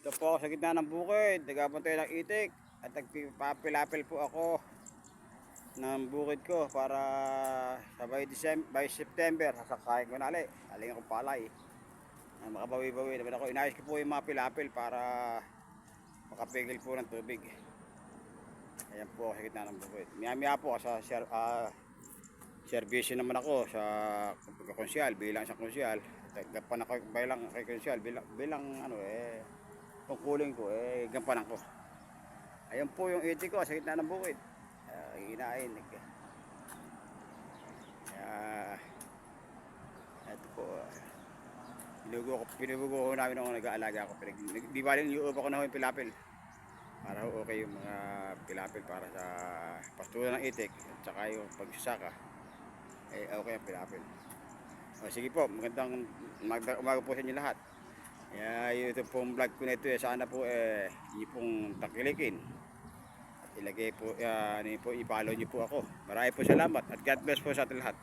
Ito po ako sa gitna ng bukid, nagabantay ng itik at nagpapilapil po ako ng bukid ko para sabay by September sasakayin ko na ali. Aling akong palay. Makabawi-bawi naman ako. Inayos ko po yung mga pilapil para makapigil po ng tubig. Ayan po ako sa gitna ng bukid. Maya-maya po sa servisyo naman ako sa konsyal, bilang isang konsyal. Gapan ako bilang kay konsyal, bilang ano tungkulin ko gampanan ko. Ayan po yung itik ko sa gitna ng bukid. Hinain. Ito po. Pinubugo ko namin nung nag-aalaga ako. Di ba rin iuupa ko na yung pilapil. Para okay yung mga pilapil para sa pastulan ng itik at saka yung pagsasaka. Okay ang pilapil. Sige po, magandang umaga po sa inyo lahat. Ito pong vlog ko na ito sana po hindi pong takilikin. Ilagay po, i-follow niyo po ako. Marami po salamat at God bless po sa ating lahat.